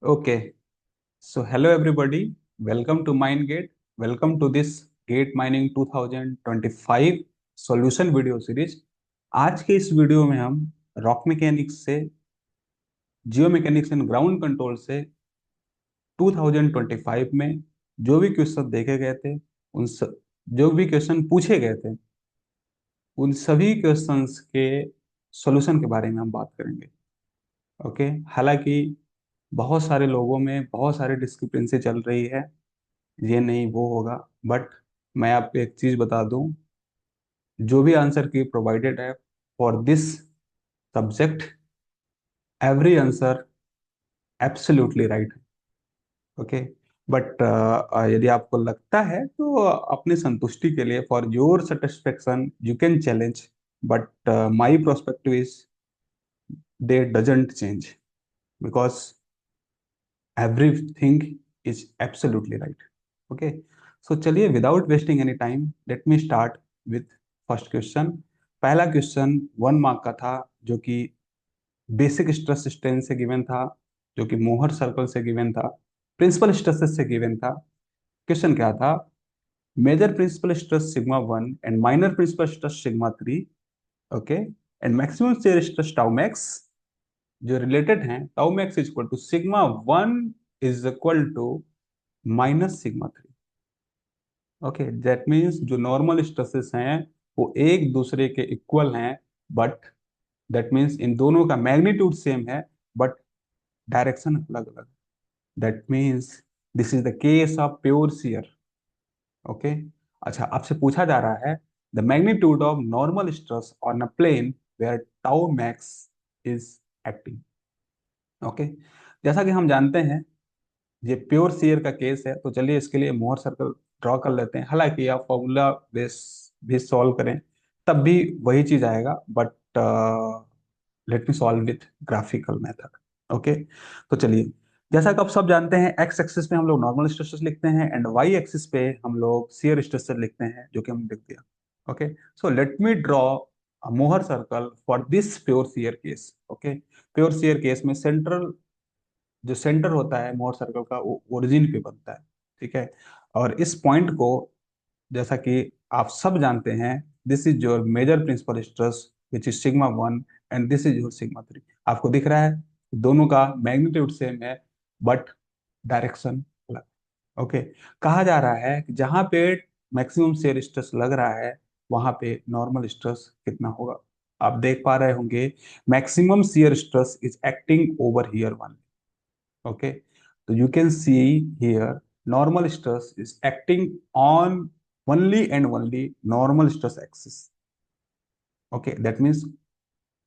Okay, so hello everybody. Welcome to MindGate. Welcome to this Gate Mining 2025 solution video series. आज के इस video में हम rock mechanics से जियो मैकेनिक्स एंड ग्राउंड कंट्रोल से 2025 में जो भी क्वेश्चन देखे गए थे जो भी क्वेश्चन पूछे गए थे उन सभी क्वेश्चंस के सॉल्यूशन के बारे में हम बात करेंगे। ओके, हालांकि बहुत सारे लोगों में बहुत सारी डिस्क्रिपेंसी चल रही है, ये नहीं वो होगा, बट मैं आपको एक चीज बता दूं, जो भी आंसर की प्रोवाइडेड है for this subject, every answer absolutely right है। ओके, बट यदि आपको लगता है तो अपनी संतुष्टि के लिए for your satisfaction you can challenge, but my prospective is they doesn't change because everything is absolutely right. Okay, so चलिए without wasting any time let me start with first question. पहला क्वेश्चन 1 मार्क का था, जो कि basic stress strain से given था, जो कि मोहर सर्कल से गिवन था, प्रिंसिपल स्ट्रेसेस से गिवन था। क्वेश्चन क्या था? Major principal stress sigma 1 and minor principal stress sigma 3। Okay, and maximum shear stress tau max जो रिलेटेड हैं, tau max is equal to sigma 1 is equal to minus sigma 3। Okay, that means जो normal stresses हैं वो एक दूसरे के equal हैं, but that means इन दोनों का मैग्नीट्यूड सेम है, बट डायरेक्शन अलग अलग। That means this is the case of pure shear. Okay, अच्छा, आपसे पूछा जा रहा है the magnitude of normal stress on a plane where tau max is acting. Okay, जैसा कि हम जानते हैं ये प्योर शेयर का केस है, तो चलिए इसके लिए मोहर सर्कल ड्रॉ कर लेते हैं। हालांकि आप फॉर्मूला बेस भी सॉल्व करें तब भी वही चीज आएगा, but let me solve with graphical method. Okay, तो चलिए, जैसा कि आप सब जानते हैं एक्स एक्सिस पे हम लोग नॉर्मल स्ट्रेसेस लिखते हैं एंड वाई एक्सिस पे हम लोग शेयर स्ट्रेसेस लिखते हैं, जो कि हम लिख दिया। Okay, so let me draw Mohr circle for this pure share case. Okay, pure share case में सेंट्रल जो सेंटर होता है मोर सर्कल का वो ओरिजिन पे बनता है। ठीक है, और इस पॉइंट को, जैसा कि आप सब जानते हैं, this is your major principal stress which is sigma 1 and this is your sigma 3। आपको दिख रहा है दोनों का मैग्नीट्यूड सेम है, बट डायरेक्शन अलग। ओके, कहा जा रहा है कि जहां पे मैक्सिमम शेयर स्ट्रेस लग रहा है वहां पे नॉर्मल स्ट्रेस कितना होगा। आप देख पा रहे होंगे maximum shear stress is acting over here one. Okay, so you can see here normal stress is acting on only and only normal stress axis. Okay, that means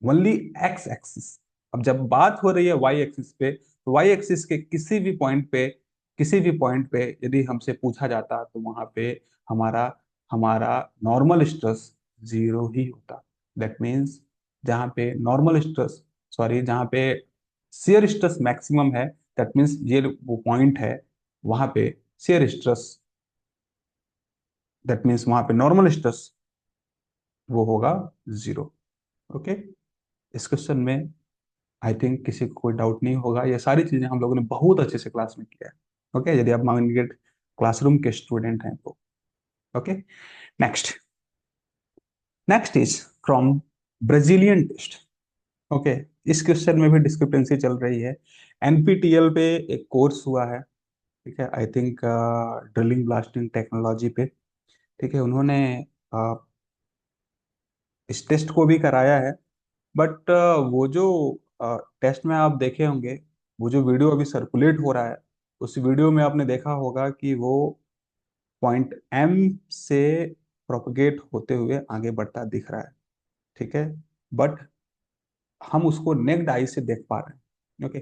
only x axis। अब जब बात हो रही है y axis पे, तो y axis के किसी भी पॉइंट पे यदि हमसे पूछा जाता तो वहां पे हमारा हमारा नॉर्मल स्ट्रेस जीरो ही होता। दैट मीन्स जहाँ पे नॉर्मल स्ट्रेस, सॉरी, जहाँ पे शेयर स्ट्रेस मैक्सिमम है, दैट मीन्स ये वो पॉइंट है, वहां पे शेयर स्ट्रेस, दैट मीन्स वहां पे नॉर्मल स्ट्रेस वो होगा जीरो। ओके, इस क्वेश्चन में आई थिंक किसी को कोई डाउट नहीं होगा, ये सारी चीजें हम लोगों ने बहुत अच्छे से क्लास में किया है। ओके, यदि आप माइंडगेट क्लासरूम के स्टूडेंट हैं तो। Okay, next next is from Brazilian test. Okay, इस क्वेश्चन में भी डिस्क्रिपेंसी चल रही है। एनपीटीएल पे एक कोर्स हुआ है, ठीक है, I think drilling blasting technology पे। ठीक है, उन्होंने इस टेस्ट को भी कराया है, बट वो जो टेस्ट में आप देखे होंगे, वो जो वीडियो अभी सर्कुलेट हो रहा है, उस वीडियो में आपने देखा होगा कि वो पॉइंट एम से प्रोपगेट होते हुए आगे बढ़ता दिख रहा है। ठीक है, बट हम उसको नेक्ड आई से देख पा रहे हैं। ओके,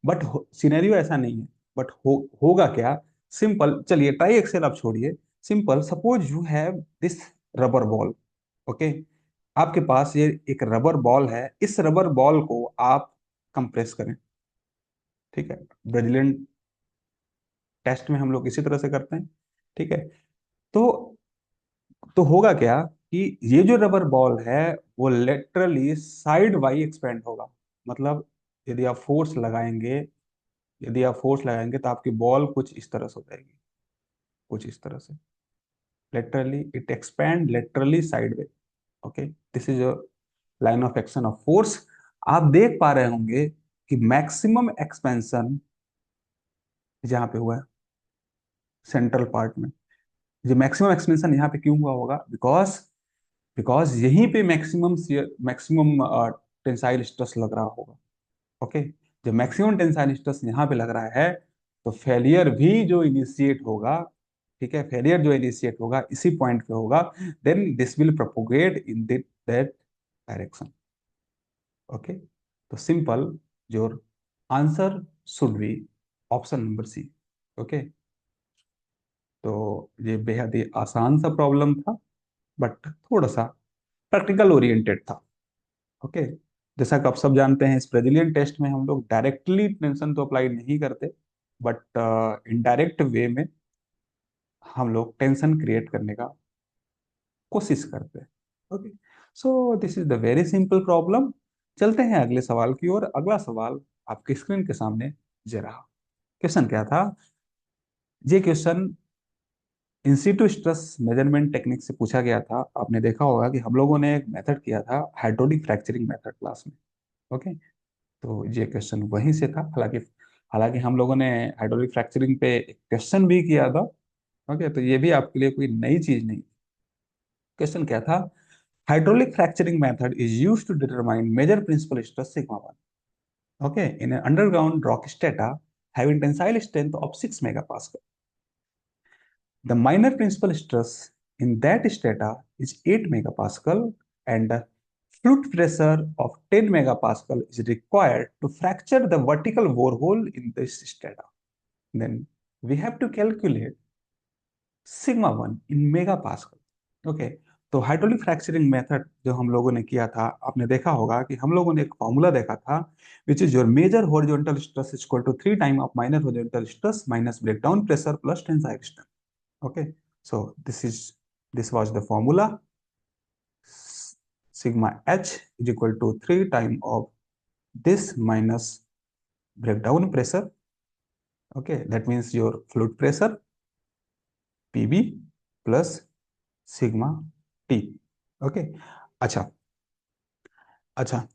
बट सिनेरियो ऐसा नहीं है। बट होगा क्या? सिंपल, चलिए ट्राई एक्सेल आप छोड़िए। Simple, suppose you have this rubber ball. Okay, आपके पास ये एक रबर बॉल है, इस रबर बॉल को आप कंप्रेस करें। ठीक है, ब्राजीलियन टेस्ट में हम लोग इसी तरह से करते हैं। ठीक है, तो होगा क्या कि ये जो रबर बॉल है वो लेटरली साइड वाई एक्सपेंड होगा। मतलब यदि आप फोर्स लगाएंगे यदि आप फोर्स लगाएंगे तो आपकी बॉल कुछ इस तरह से हो जाएगी, कुछ इस तरह से, laterally it expand laterally sideways. Okay, this is a line of action of force. आप देख पा रहे होंगे कि मैक्सिमम एक्सपेंशन जहां पे हुआ है सेंट्रल पार्ट में, जो मैक्सिमम एक्सपेंशन यहाँ पे क्यों हुआ होगा, बिकॉज बिकॉज यहीं पे मैक्सिमम मैक्सिमम टेंसाइल स्ट्रेस लग रहा होगा। ओके, जब मैक्सिमम टेंसाइल स्ट्रेस यहाँ पे लग रहा है तो फेलियर भी जो इनिशिएट होगा, ठीक है, फेलियर जो इनिशिएट होगा इसी पॉइंट पे होगा, then this will propagate in that direction. Okay, तो simple, your answer should be option number C. Okay, तो ये बेहद ही आसान सा प्रॉब्लम था, बट थोड़ा सा प्रैक्टिकल ओरिएंटेड था। ओके, जैसा कि आप सब जानते हैं इस ब्राजीलियन टेस्ट में हम लोग डायरेक्टली टेंशन तो अप्लाई नहीं करते, बट इनडायरेक्ट वे में हम लोग टेंशन क्रिएट करने का कोशिश करते हैं। Okay, so this is the very simple problem. चलते हैं अगले सवाल की ओर। अगला सवाल आपके स्क्रीन के सामने जरा, क्वेश्चन क्या था, ये question in situ stress measurement technique से पूछा गया था। आपने देखा होगा कि हम लोगों ने एक मेथड किया था, हाइड्रोलिक फ्रैक्चरिंग मेथड, क्लास में। ओके, तो ये क्वेश्चन वहीं से था। हालांकि हालांकि हम लोगों ने हाइड्रोलिक फ्रैक्चरिंग पे एक क्वेश्चन भी किया था। ओके, तो ये भी आपके लिए कोई नई चीज नहीं। क्वेश्चन क्या था, hydraulic fracturing method is used to determine major principal stress sigma one, okay, in an underground rock strata having tensile strength of 6 megapascal. The minor principal stress in that strata is 8 megapascal, and the fluid pressure of 10 megapascal is required to fracture the vertical borehole in this strata. Then we have to calculate sigma 1 in megapascal. Okay, तो hydraulic fracturing method जो हम लोगों ने किया था, आपने देखा होगा कि हम लोगों ने एक फॉर्मूला देखा था, which is your major horizontal stress equal to 3 time of minor horizontal stress minus breakdown pressure plus tensile stress. Okay, so this was the formula. Sigma h is equal to 3 time of this minus breakdown pressure. Okay, that means your fluid pressure pb plus sigma t. Okay, अच्छा, अच्छा,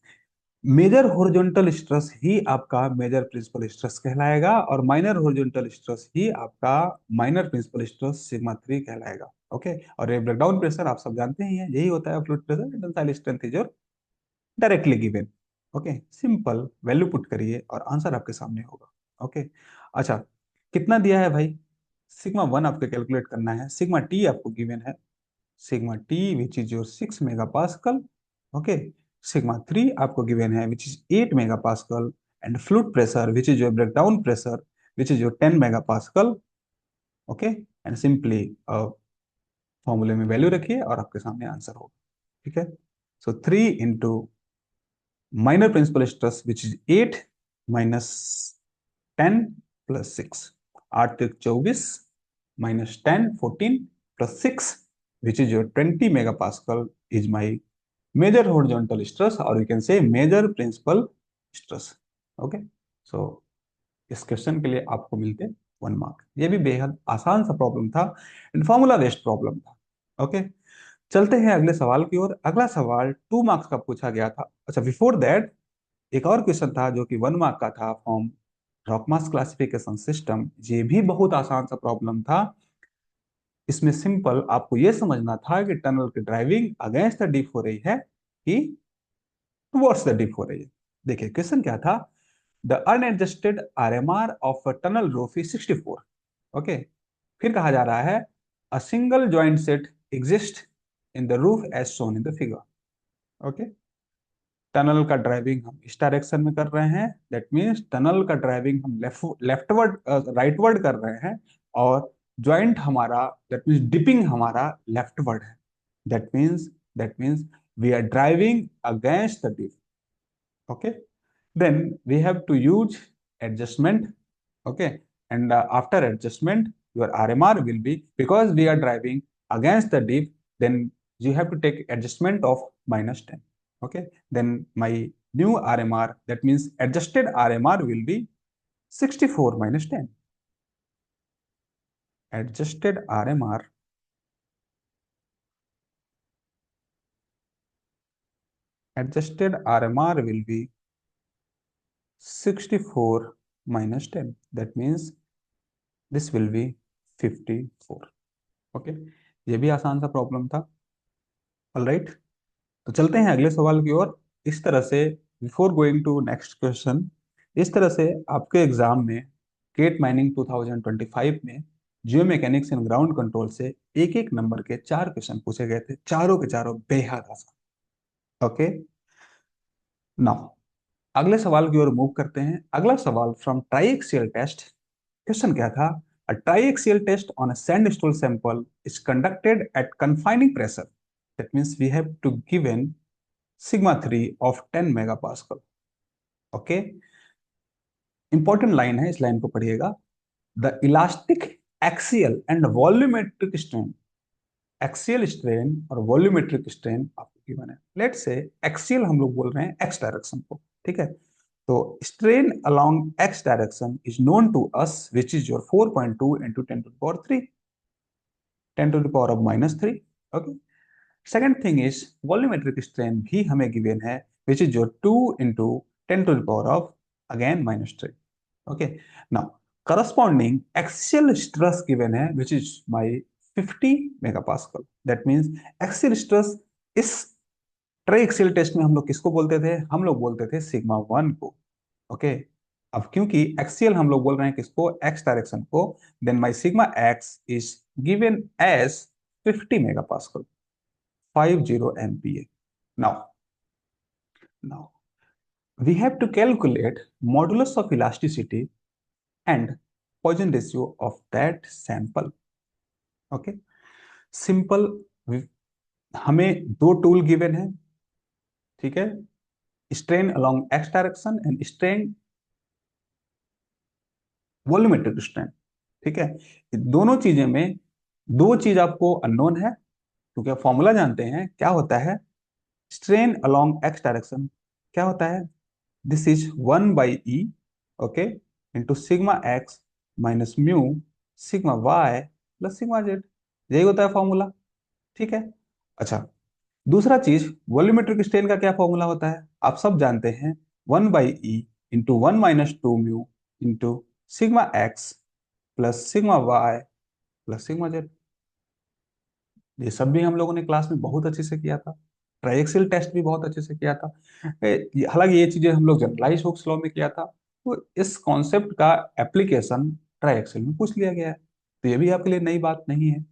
major horizontal stress ही आपका major principal stress कहलाएगा, और minor horizontal stress ही आपका minor principal stress sigma 3 कहलाएगा। Okay, और ये breakdown pressure आप सब जानते ही हैं, यही होता है fluid pressure, tensile strength is your directly given. Okay, simple value put करिए और आंसर आपके सामने होगा। ओके, अच्छा, कितना दिया है भाई, सिग्मा 1 आपको कैलकुलेट करना है, सिग्मा टी आपको गिवन है, sigma T which is your 6 megapascal. Okay, sigma 3 आपको गिवन है which is 8 megapascal, and fluid pressure which is your breakdown pressure which is your 10 megapascal. Okay, and simply फॉर्मूले में value रखिए और आपके सामने आंसर होगा। ठीक है, so 3 into minor principal stress which is 8 minus 10 plus 6, 8 तक 24 minus 10 14 plus 6 which is your 20 megapascal is my major horizontal stress, or you can say major principal stress. Okay, so इस question के लिए आपको मिलते 1 mark. ये भी बेहद आसान सा प्रॉब्लम था, एंड फॉर्मूला बेस्ड प्रॉब्लम था। ओके, चलते हैं अगले सवाल की ओर। अगला सवाल 2 मार्क्स का पूछा गया था। अच्छा, बिफोर दैट एक और क्वेश्चन था जो कि 1 मार्क का था, फ्रॉम रॉकमास क्लासिफिकेशन सिस्टम। ये भी बहुत आसान सा प्रॉब्लम था। इसमें सिंपल आपको यह समझना था कि टनल की ड्राइविंग अगेंस्ट द डिप हो रही है कि टुवर्ड्स द डिप हो रही है। देखिए क्वेश्चन क्या था, the unadjusted RMR of a tunnel roof is 64। Okay, फिर कहा जा रहा है a single joint set exist in the roof as shown in the figure. Okay, tunnel का ड्राइविंग हम इस डायरेक्शन में कर रहे हैं, दैट मीन्स टनल का ड्राइविंग हम लेफ्टवर्ड राइटवर्ड कर रहे हैं, और ज्वाइंट हमारा, दैट मीन्स डिपिंग हमारा लेफ्टवर्ड है। That means that means we are driving against the dip. Okay, then we have to use adjustment. Okay, and after adjustment your RMR will be, because we are driving against the dip, then you have to take adjustment of -10. Okay, then my new RMR, that means adjusted RMR, will be 64 minus 10. Adjusted RMR will be 64 minus 10. That means this will be 54. Okay, ये भी आसान सा problem था। Alright, तो चलते हैं अगले सवाल की ओर। इस तरह से, before going to next question, इस तरह से आपके एग्जाम में केट माइनिंग 2025 में जियो मैकेनिक्स एंड ग्राउंड कंट्रोल से एक एक नंबर के 4 क्वेश्चन पूछे गए थे, चारों के चारों बेहद आसान। ओके, नाउ अगले सवाल की ओर मूव करते हैं। अगला सवाल फ्रॉम ट्राइएक्सियल टेस्ट। क्वेश्चन क्या था? A triaxial test on a sandstone sample is conducted at confining pressure. That means we have to given sigma 3 of 10 megapascal. Okay, important line है, इस लाइन को पढ़िएगा। The elastic axial and volumetric strain, axial strain और volumetric strain आपको given है। Late से axial हम लोग बोल रहे हैं एक्स डायरेक्शन को, ठीक है? तो strain along X direction is known to us which is your 4.2 into 10 to the power 3, 10 to the power of -3. Okay, second thing is volumetric strain भी हमें गिवन है which is your 2 into 10 to the power of again -3. Okay, now corresponding axial stress given है which is by 50 megapascal. that means axial stress इस ट्राइएक्सियल test में हम लोग किसको बोलते थे? हम लोग बोलते थे सिग्मा 1 को। ओके, अब क्योंकि एक्सियल हम लोग बोल रहे हैं किसको? एक्स डायरेक्शन को, then my sigma x is given as 50 megapascal, 50 MPa. Now we have to calculate modulus of elasticity and Poisson ratio of that sample. Okay, simple, हमें दो टूल गिवन है, ठीक है? Strain along X direction and strain volumetric strain, ठीक है? दोनों चीजें में दो चीज आपको अननोन है, क्योंकि आप फॉर्मूला जानते हैं क्या होता है। स्ट्रेन अलोंग एक्स डायरेक्शन क्या होता है? This is 1/E, okay, into sigma x minus mu sigma y plus sigma z, यही होता है फॉर्मूला, ठीक है? अच्छा, दूसरा चीज वॉल्यूमेट्रिक स्ट्रेन का क्या फॉर्मूला होता है? आप सब जानते हैं, 1/E into 1 - 2 mu into sigma x plus sigma y plus sigma z. ये सब भी हम लोगों ने क्लास में बहुत अच्छे से किया था, ट्राइएक्सियल टेस्ट भी बहुत अच्छे से किया था। हालांकि ये चीजें हम लोग जनरलाइज हुक्स लॉ में किया था, तो इस कॉन्सेप्ट का एप्लीकेशन ट्राइएक्सियल में पूछ लिया गया है, तो ये भी आपके लिए नई बात नहीं है,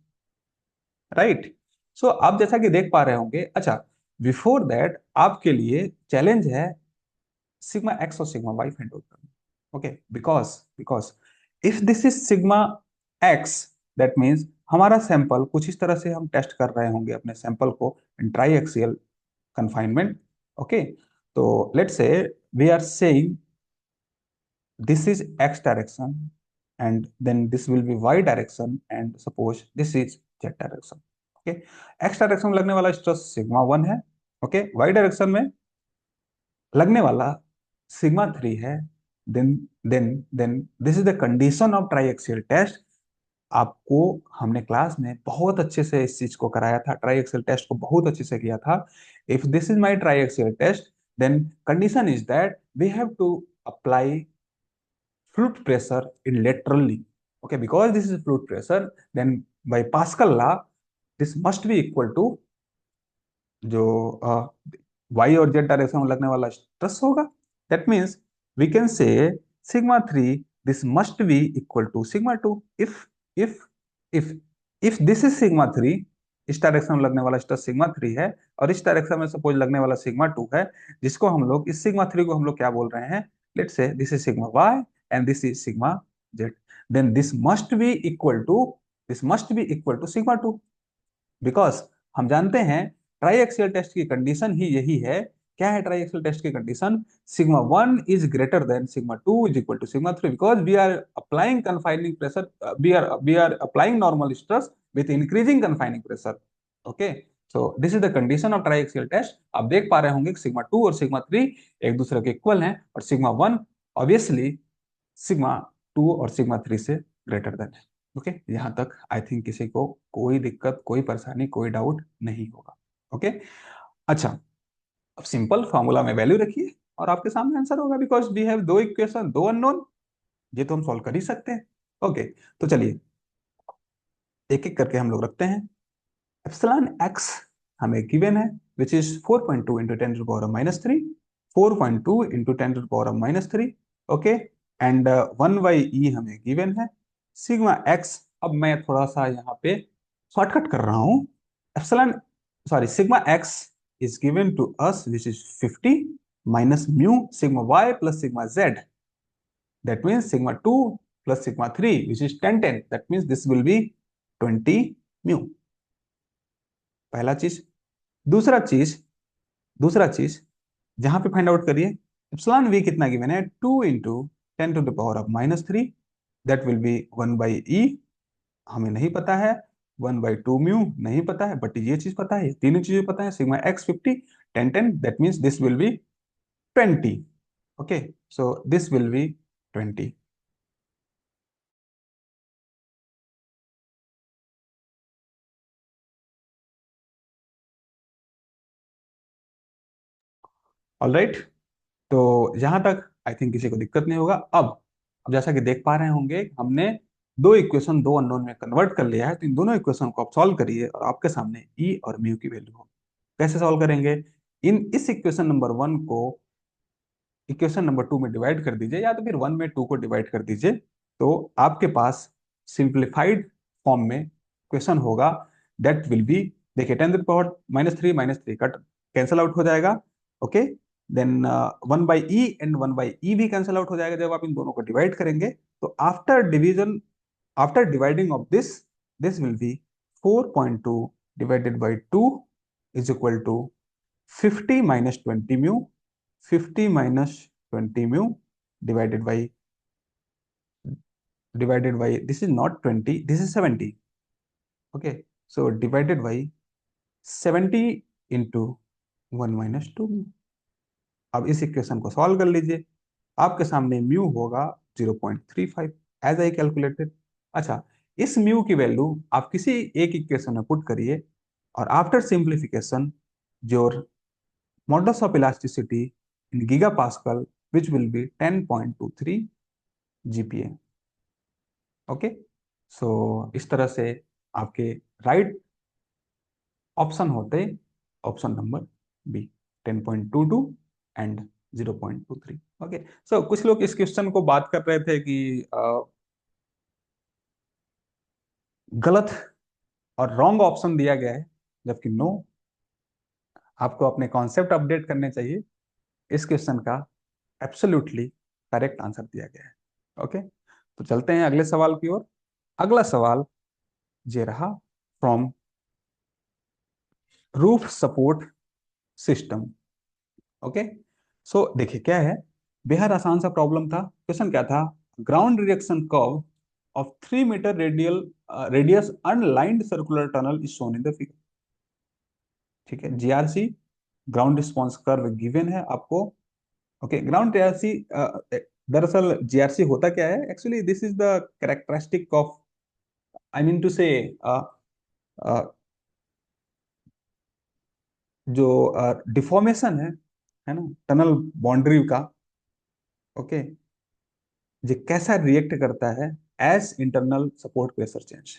राइट? सो आप जैसा कि देख पा रहे होंगे। अच्छा, बिफोर दैट आपके लिए चैलेंज है सिग्मा एक्स और सिग्मा वाई फाइंड आउट करना। Okay, because because if this is sigma x, that means हमारा सैंपल कुछ इस तरह से हम टेस्ट कर रहे होंगे अपने सैंपल को in triaxial confinement. Okay, तो let's say we are saying this is x direction and then this will be y direction and suppose this is z direction. okay, x direction में लगने वाला stress sigma 1 है, okay, y direction में लगने वाला sigma 3 है। Then then this is the condition of triaxial test. आपको हमने क्लास में बहुत अच्छे से इस चीज को कराया था, ट्राइएक्सियल टेस्ट को बहुत अच्छे से किया था। If this is my triaxial test, then condition is that we have to apply fluid pressure in laterally. Okay, because this is fluid pressure, then by Pascal law, this must be equal to जो y और z direction में लगने वाला stress होगा। That means we can say sigma 3 this must be equal to sigma 2। If if if if this is sigma 3, इस direction में लगने वाला स्ट्रेस सिग्मा 3 है और इस डायरेक्शन में सपोज लगने वाला सिग्मा 2 है, जिसको हम लोग इस सिग्मा 3 को हम लोग क्या बोल रहे हैं? Let's say this is sigma y and this is sigma z, then this must be equal to sigma 2, because हम जानते हैं ट्राइएक्सियल टेस्ट की कंडीशन ही यही है। क्या है ट्राइएक्सियल टेस्ट की condition? Sigma 1 is greater than sigma 2 is equal to sigma 3, because we are applying confining pressure, we are applying normal stress with increasing confining pressure. Okay, so this is the condition of triaxial test. आप देख पा रहे होंगे कि sigma 2 और sigma 3 एक दूसरे के इक्वल हैं और सिग्मा 1 ऑब्वियसली सिग्मा 2 और सिग्मा 3 से ग्रेटर देन है। ओके, यहाँ तक आई थिंक किसी को कोई दिक्कत, कोई परेशानी, कोई डाउट नहीं होगा। ओके, अच्छा, अब सिंपल फॉर्मूला में वैल्यू रखिए और आपके सामने आंसर होगा, बिकॉज वी हैव दो इक्वेशन, दो अननोन, ये तो हम सॉल्व कर ही सकते हैं। ओके, तो चलिए एक एक करके हम लोग रखते हैं। एप्सिलॉन एक्स हमें गिवन है, which is 4.2 into 10⁻³ 4.2 into 10⁻³ okay, and 1/e हमें गिवन है। सिग्मा एक्स, अब मैं थोड़ा सा यहाँ पे शॉर्टकट कर रहा हूँ। Epsilon, sorry, sigma x is given to us which is 50 minus mu sigma y plus sigma z, that means sigma 2 plus sigma 3 which is 10 10, that means this will be 20 mu। पहला चीज। दूसरा चीज, दूसरा चीज जहां पे फाइंड आउट करिए, epsilon we कितना गिवन है, 2 into 10⁻³ that will B 1/e, हमें नहीं पता है। 1/2 म्यू नहीं पता है, बट ये चीज पता है, ये तीनों चीजें पता है। Sigma x 50 10 10, that means this will B 20। Okay, so this will B 20। All right, तो यहां तक आई थिंक किसी को दिक्कत नहीं होगा। अब जैसा कि देख पा रहे होंगे, हमने दो इक्वेशन दो अननोन में कन्वर्ट कर लिया है, तो इन दोनों इक्वेशन को आप सॉल्व करिए और आपके सामने ई और म्यू की वैल्यू हो। कैसे सॉल्व करेंगे, इस इक्वेशन नंबर 1 को इक्वेशन नंबर 2 में डिवाइड कर दीजिए, या तो फिर 1 में 2 को डिवाइड कर दीजिए, तो आपके पास सिंप्लीफाइड फॉर्म में इक्वेशन होगा। दैट विल बी, देखिए 10⁻³ -3 कट कैंसल आउट हो जाएगा। Okay, then 1/e and 1/e भी कैंसल आउट हो जाएगा जब आप इन दोनों को डिवाइड करेंगे। तो after division, after dividing of this, this will be 4.2 divided by 2 is equal to 50 minus 20 mu, 50 minus 20 mu divided by, this is not 20, this is 70। okay, so divided by 70 into 1 minus 2 mu. अब इस equation को solve कर लीजिए, आपके सामने mu होगा 0.35 as I calculated. अच्छा, इस म्यू की वैल्यू आप किसी एक इक्वेशन में पुट करिए और after simplification your modulus of elasticity in giga pascal which will be 10.23 GPA. Okay, so इस तरह से आपके राइट ऑप्शन होते, option number B 10.22 and 0.23। Okay, so कुछ लोग इस क्वेश्चन को बात कर रहे थे कि गलत और रॉन्ग ऑप्शन दिया गया है, जबकि नो, आपको अपने कॉन्सेप्ट अपडेट करने चाहिए। इस क्वेश्चन का एब्सोल्युटली करेक्ट आंसर दिया गया है। ओके, तो चलते हैं अगले सवाल की ओर। अगला सवाल ये रहा, from roof support system. Okay, so देखिए क्या है, बेहद आसान सा प्रॉब्लम था। क्वेश्चन क्या था, ground reaction curve of 3 metre radial radius unlined circular tunnel is shown in the figure. ठीक है, GRC ground response curve given है आपको। ओके, ग्राउंड जीआरसी, दरअसल जीआरसी होता क्या है, actually this is the characteristic of, I mean to say, जो deformation है ना, टनल बाउंड्री का। ओके, ये कैसा रिएक्ट करता है as internal support pressure change.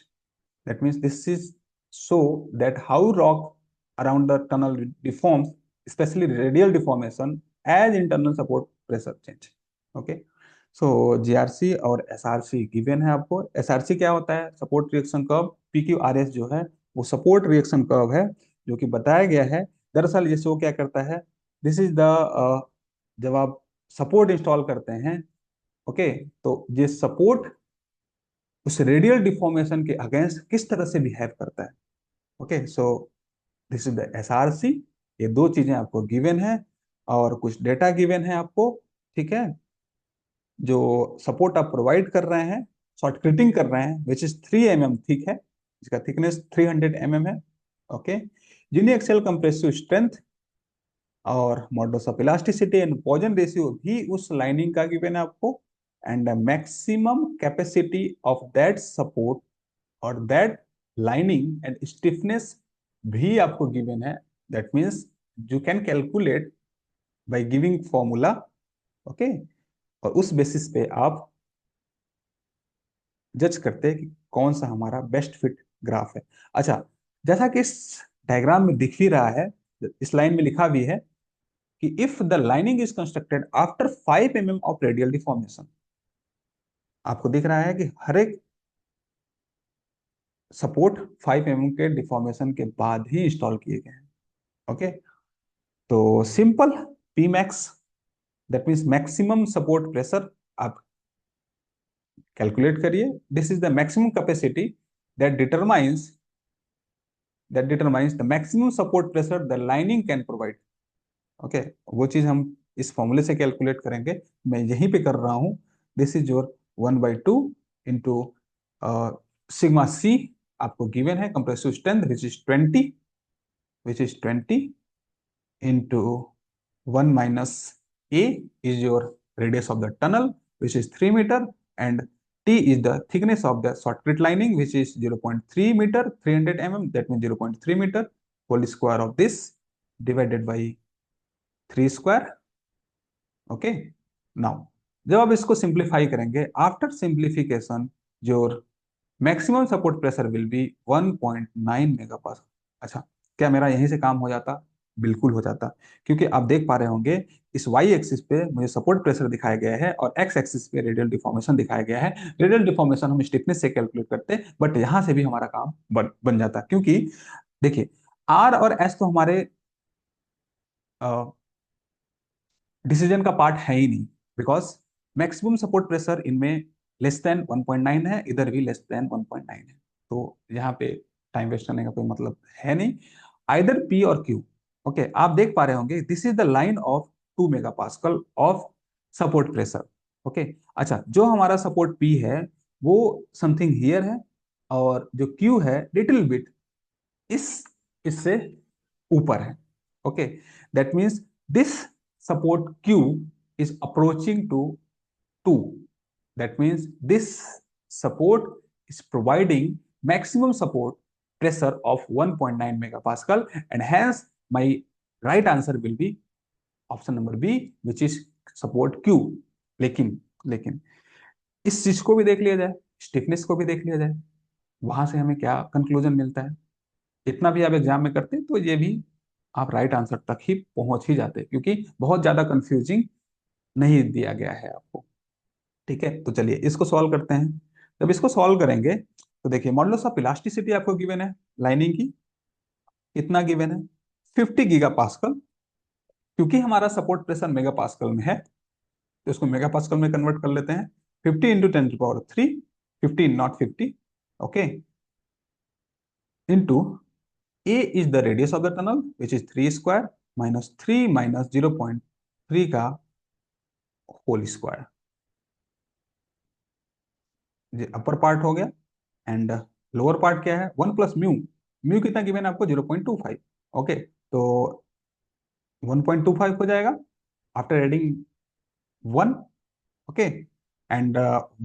That means this is so that how rock around the tunnel deforms, especially radial deformation as internal support pressure change. Okay, so GRC और SRC given है आपको। SRC क्या होता है, support reaction curve. PQRS जो है वो support reaction curve है, जो कि बताया गया है। दरअसल ये शो क्या करता है, दिस इज द, जब आप सपोर्ट इंस्टॉल करते हैं, ओके, तो ये सपोर्ट उस रेडियल डिफॉर्मेशन के अगेंस्ट किस तरह से बिहेव करता है। Okay, so this is the SRC. ये दो चीजें आपको गिवन है और कुछ डेटा गिवन है आपको। ठीक है, जो सपोर्ट आप प्रोवाइड कर रहे हैं, शॉर्टकटिंग कर रहे हैं, विच इज 3 mm थिक है, इसका थिकनेस 300 mm है। ओके, यूनिएक्सियल कंप्रेसिव स्ट्रेंथ और modulus of elasticity and Poisson ratio भी उस लाइनिंग का गिवन है आपको। and the maximum capacity of that support और दैट लाइनिंग एंड स्टिफनेस भी आपको गिवन है. That means you can calculate by giving formula. Okay, और उस बेसिस पे आप जज करते हैं कि कौन सा हमारा बेस्ट फिट ग्राफ है. अच्छा, जैसा कि इस डायग्राम में दिख ही रहा है, इस लाइन में लिखा भी है कि if the lining is constructed after 5 mm of radial deformation. आपको दिख रहा है कि हर एक सपोर्ट 5 mm के डिफॉर्मेशन के बाद ही इंस्टॉल किए गए हैं. ओके, तो simple P max, that means maximum support pressure आप कैलकुलेट करिए. This is the maximum capacity that determines the maximum support pressure the lining can provide. Okay, वो चीज हम इस फॉर्मूले से कैलकुलेट करेंगे. मैं यहीं पे कर रहा हूं. This is your 1/2 into sigma c आपको गिवन है compressive strength which is 20 into 1 minus A is your radius of the tunnel, which is 3 meter, and T is the thickness of the shotcrete lining, which is 0.3 meter, 300 mm, that means 0.3 meter, whole square of this divided by 3 square. Okay, now जब आप इसको simplify करेंगे, after simplification your maximum support pressure will be 1.9 megapascal. अच्छा, क्या मेरा यहीं से काम हो जाता? बिल्कुल हो जाता, क्योंकि आप देख पा रहे होंगे इस वाई एक्सिस पे मुझे सपोर्ट प्रेशर दिखाया गया है और एक्स एक्सिस पे रेडियल डिफॉर्मेशन दिखाया गया है. रेडियल डिफॉर्मेशन हम स्टिफनेस से कैलकुलेट करते हैं, बट यहां से भी हमारा काम बन जाता, क्योंकि देखिए आर और एस तो हमारे डिसीजन का पार्ट है ही नहीं, बिकॉज मैक्सिमम सपोर्ट प्रेशर इनमें लेस देन 1.9 है, इधर भी लेस देन 1.9 है. तो यहाँ पे टाइम वेस्ट करने का कोई मतलब है नहीं. आइदर पी और क्यू. ओके, आप देख पा रहे होंगे this is the line of 2 megapascal of support pressure. Okay, अच्छा, जो हमारा सपोर्ट पी है वो समथिंग हियर है, और जो क्यू है लिटिल बिट इस इससे ऊपर है. Okay, that means this support Q is approaching to 2. That means this support is providing maximum support pressure of 1.9 megapascal, and hence my right answer will be option number B, which is support Q. लेकिन इस चीज को भी देख लिया जाए, stiffness को भी देख लिया जाए, वहां से हमें क्या कंक्लूजन मिलता है? इतना भी आप एग्जाम में करते तो ये भी आप राइट आंसर तक ही पहुंच ही जाते, क्योंकि बहुत ज्यादा कंफ्यूजिंग नहीं दिया गया है आपको. ठीक है, तो चलिए इसको सॉल्व करते हैं. जब इसको सॉल्व करेंगे तो देखिए मॉडुलस ऑफ इलास्टिसिटी आपको गिवन है लाइनिंग की. कितना गिवन है? 50 गीगा पास्कल. क्योंकि हमारा सपोर्ट प्रेशर मेगा पास्कल में है तो इसको मेगा पास्कल में कन्वर्ट कर लेते हैं. 50 × 10⁻³ 15 not 50. Okay, into A is the radius of the tunnel, which is 3 square minus 3 minus 0.3 का होल स्क्वायर. ये अपर पार्ट हो गया. एंड लोअर पार्ट क्या है? 1 प्लस म्यू. म्यू कितना गिवन है आपको? 0.25. ओके, तो 1.25 हो जाएगा after adding 1. Okay, and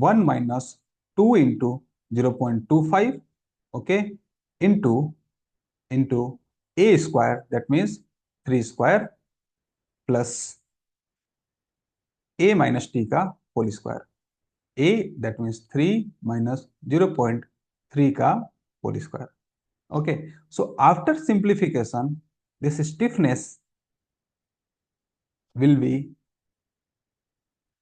1 minus 2 into 0.25. Okay, into into A square, that means 3 square plus a minus T का whole square. a that means 3 minus 0.3 का होल स्क्वायर. Okay, so after simplification this stiffness will be,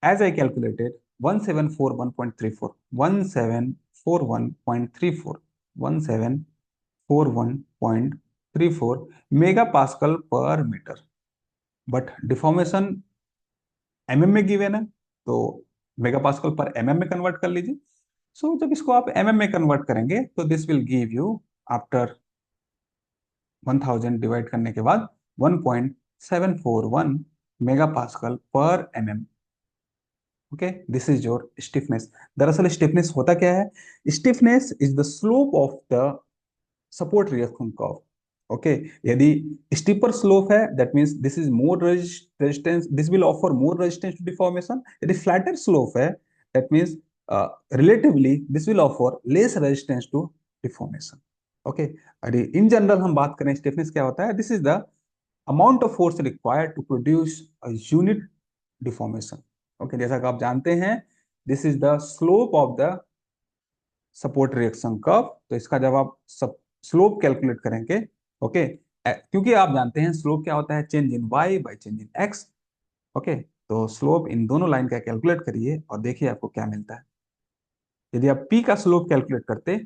as I calculated, 1741.34 1741.34 1741.34 megapascal per meter. But deformation MM में given है, तो megapascal per MM में convert कर लीजिए. सो जब इसको आप एमएम में कन्वर्ट करेंगे तो this will give you after 1000 divide करने के बाद 1.741 megapascal per MM. Okay, this is your stiffness. दरअसल स्टिफनेस होता क्या है? Stiffness is the slope of the support reaction curve. Okay, यदि स्टीपर स्लोप है that means this is more resistance, this will offer more resistance to deformation. यदि flatter slope है that means relatively this will offer less resistance to deformation. Okay, अरे in general हम बात करें stiffness क्या होता है, this is the amount of force required to produce a unit deformation. Okay, जैसा कि आप जानते हैं this is the slope of the support reaction curve. तो इसका जब आप सब स्लोप कैलकुलेट करेंगे, ओके, क्योंकि आप जानते हैं स्लोप क्या होता है, change in y by change in x. Okay, तो स्लोप इन दोनों लाइन का कैलकुलेट करिए और देखिए आपको क्या मिलता है। यदि आप पी का स्लोप कैलकुलेट करते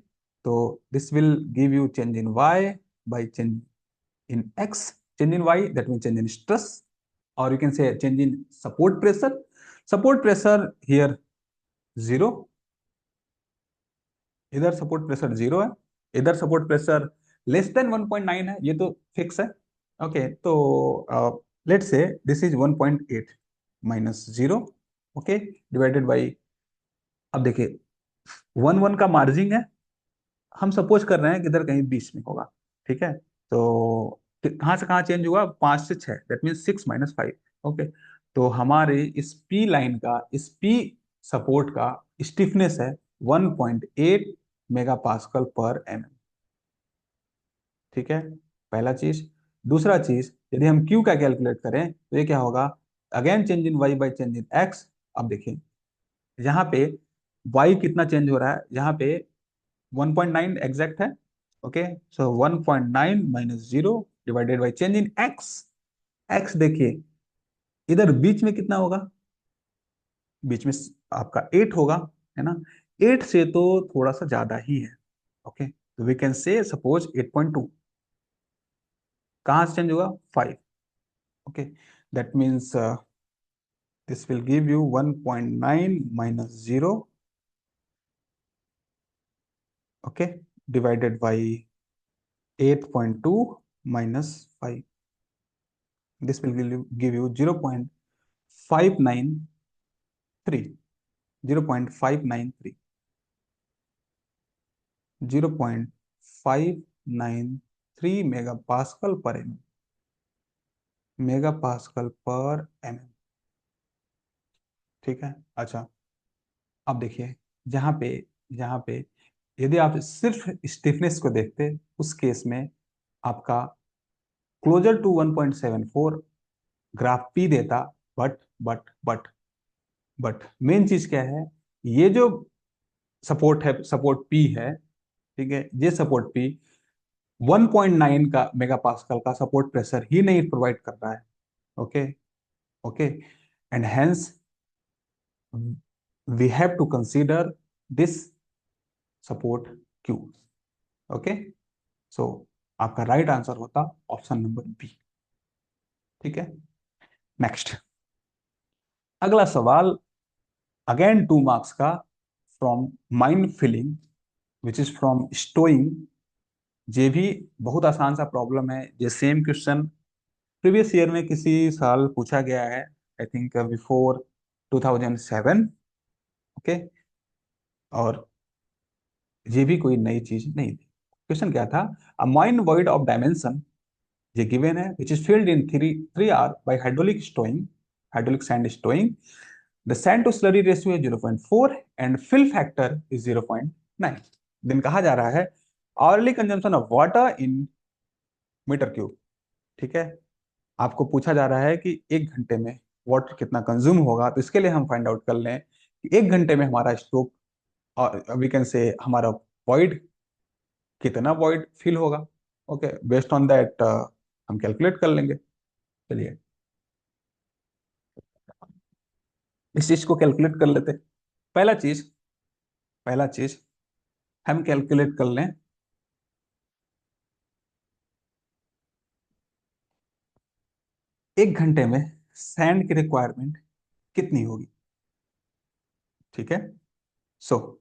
तो this will give you change in y by change in x, change in y that means change in stress, or you can say change in support pressure. Support pressure here 0, इधर support pressure 0 है, इधर support pressure less than 1.9 है, ये तो fix है। Okay, तो late से this is 1.8 minus 0, okay, divided by, अब देखिए 1 1 का मार्जिन है, हम सपोज कर रहे हैं कि इधर कहीं बीच में होगा। ठीक है, तो कहाँ से कहाँ चेंज हुआ, 5 से 6, दैट मीन 6 - 5। ओके, तो हमारे इस पी लाइन का, इस पी सपोर्ट का स्टिफनेस है 1.8 मेगा पास्कल पर एम। ठीक है, पहला चीज। दूसरा चीज, यदि हम क्यू का कैलकुलेट करें तो ये क्या होगा, again change in y by change in x. अब देखिए यहाँ पे वाई कितना चेंज हो रहा है, यहाँ पे 1.9 एग्जैक्ट है। Okay, so 1.9 minus 0 divided by change in x. X देखिए इधर बीच में कितना होगा, बीच में आपका 8 होगा, है ना। 8 से तो थोड़ा सा ज्यादा ही है। ओके, तो वी कैन से सपोज 8.2, कहाँ से चेंज होगा 5। Okay, that means this will give you 1.9 minus 0, okay, divided by 8.2 minus 5, this will give you 0.593, 0.593, 0.593 mega pascal पर एम, मेगा पास्कल पर एम। ठीक है, अच्छा, अब देखिए जहां पे, जहां पे यदि आप सिर्फ स्टिफनेस को देखते उस केस में आपका क्लोजर टू 1.74 ग्राफ पी देता। बट मेन चीज क्या है, ये जो सपोर्ट है, सपोर्ट पी है, ठीक है, ये सपोर्ट पी 1.9 का मेगा पास्कल का सपोर्ट प्रेशर ही नहीं प्रोवाइड कर रहा है। Okay, okay, and hence we have to consider this support Q. Okay, so आपका राइट आंसर होता ऑप्शन नंबर बी। ठीक है, नेक्स्ट, अगला सवाल अगेन 2 मार्क्स का, from mind filling which is from stowing. ये भी बहुत आसान सा प्रॉब्लम है, ये सेम क्वेश्चन प्रीवियस ईयर में किसी साल पूछा गया है, आई थिंक बिफोर 2007। ओके, और ये भी कोई नई चीज नहीं थी। क्वेश्चन क्या था, a mine void of dimension ये गिवन है which is filled in 3 R by hydraulic stowing, hydraulic sand stowing. The sand to slurry ratio है 0.4 and fill factor is 0.9। Then कहा जा रहा है hourly consumption of water in metre cube. ठीक है, आपको पूछा जा रहा है कि 1 घंटे में वाटर कितना कंज्यूम होगा, तो इसके लिए हम फाइंड आउट कर लें कि 1 घंटे में हमारा स्ट्रोक, और वी कैन से हमारा वॉइड कितना वॉइड फिल होगा। ओके, बेस्ड ऑन दैट हम कैलकुलेट कर लेंगे। चलिए इस चीज को कैलकुलेट कर लेते। पहला चीज, पहला चीज हम कैलकुलेट कर लें 1 घंटे में सैंड की रिक्वायरमेंट कितनी होगी। ठीक है, so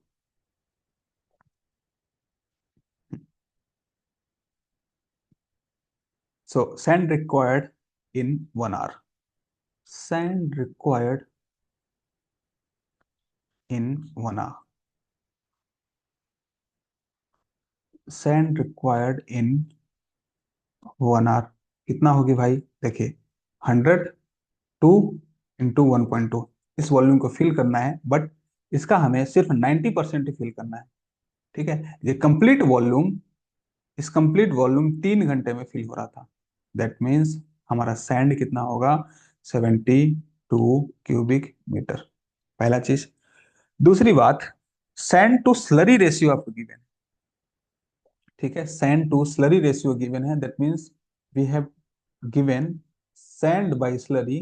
sand required in 1 hour, sand required in 1 hour, sand required in 1 hour कितना होगी भाई, देखिए 100, 2 इंटू 1.2, इस वॉल्यूम को फिल करना है, बट इसका हमें सिर्फ 90% ही फिल करना है। ठीक है, ये कंप्लीट वॉल्यूम, इस कंप्लीट वॉल्यूम 3 घंटे में फिल हो रहा था। दैट मीन्स हमारा सैंड कितना होगा, 72 क्यूबिक मीटर। पहला चीज। दूसरी बात, सैंड टू स्लरी रेशियो आपको गिवन। ठीक है, sand to slurry ratio given है। That means we have given sand by slurry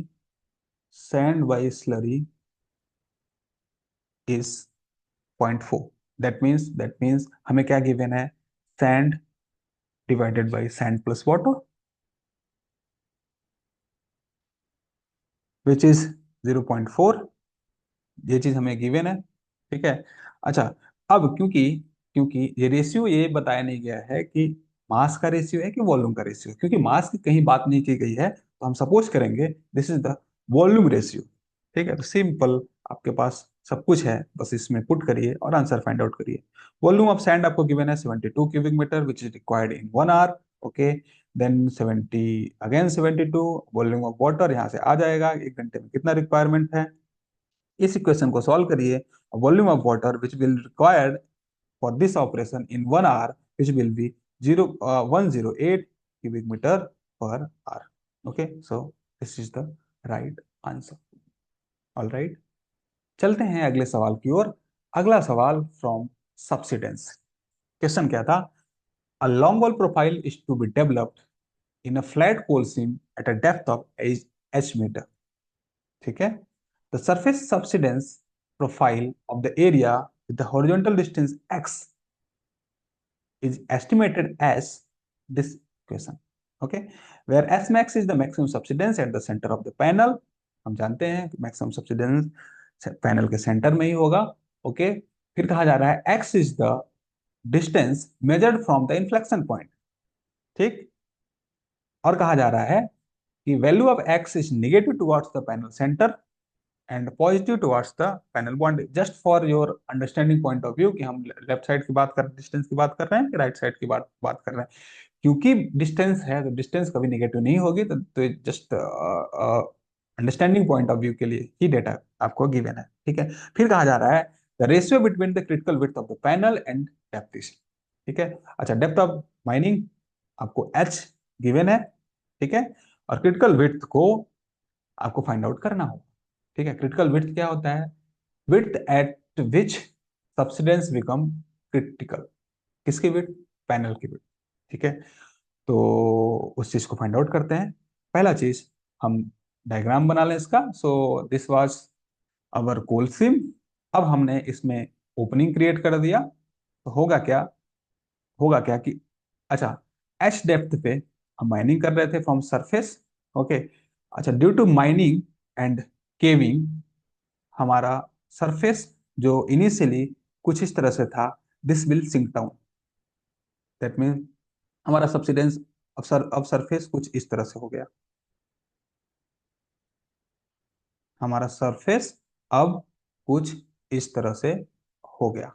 is 0.4। That means हमें क्या गिवन है, sand divided by sand plus water, which is 0.4। ये चीज हमें गिवन है। ठीक है। अच्छा, अब क्योंकि क्योंकि ये रेशियो ये बताया नहीं गया है कि मास का रेशियो है कि वॉल्यूम का रेशियो, क्योंकि मास की कहीं बात नहीं की गई है, तो हम सपोज करेंगे this is the volume ratio. ठीक है, तो सिंपल, आपके पास सब कुछ है, बस इसमें पुट करिए और आंसर फाइंड आउट करिए। वॉल्यूम ऑफ सैंड आपको गिवन है 72 cubic metre, which is required in 1 hour. Okay, then 70, again 72। Volume of water यहाँ से आ जाएगा, 1 घंटे में कितना रिक्वायरमेंट है। इस इक्वेशन को सॉल्व करिए। Volume of water which will required for this operation in 1 hour, which will be 108 cubic metre per hour. Okay, so this is the right answer. All right, चलते हैं अगले सवाल की ओर। अगला सवाल फ्रॉम सब्सिडेंस। क्वेश्चन क्या था, a long wall profile is to be developed in a flat coal seam at a depth of h metre. ठीक है, the surface subsidence profile of the area with the horizontal distance x is estimated as this equation. Okay, where s max is the maximum subsidence at the center of the panel. हम जानते हैं कि maximum subsidence panel के centre में ही होगा। Okay, फिर कहा जा रहा है x is the distance measured from the inflection point. ठीक, और कहा जा रहा है कि value of x is negative towards the panel centre and positive towards the panel bond. Just for your understanding point of view कि हम left side की बात कर, डिस्टेंस की बात कर रहे हैं कि राइट साइड की बात कर रहे हैं। क्योंकि डिस्टेंस है तो डिस्टेंस कभी नेगेटिव नहीं होगी, तो just understanding point of view के लिए ही डेटा आपको गिवन है। ठीक है, फिर कहा जा रहा है the ratio between the critical width of the panel and depth is. ठीक है, अच्छा, डेप्थ ऑफ माइनिंग आपको h गिवन है। ठीक है, और क्रिटिकल विड्थ को आपको फाइंड आउट करना होगा। ठीक है, क्रिटिकल विड्थ क्या होता है, विड्थ एट विच सब्सिडेंस बिकम क्रिटिकल। किसकी विड्थ, पैनल की विड्थ। ठीक है, तो उस चीज को फाइंड आउट करते हैं। पहला चीज, हम डायग्राम बना लें इसका। So this was our coal seam. अब हमने इसमें ओपनिंग क्रिएट कर दिया, तो होगा क्या कि, अच्छा, एच डेप्थ पे हम माइनिंग कर रहे थे फ्रॉम सरफेस। ओके, अच्छा, due to mining and caving, हमारा सरफेस जो इनिशियली कुछ इस तरह से था, this will sink down. That mean हमारा सब्सिडेंस अब सरफेस कुछ इस तरह से हो गया। हमारा सरफेस अब कुछ इस तरह से हो गया।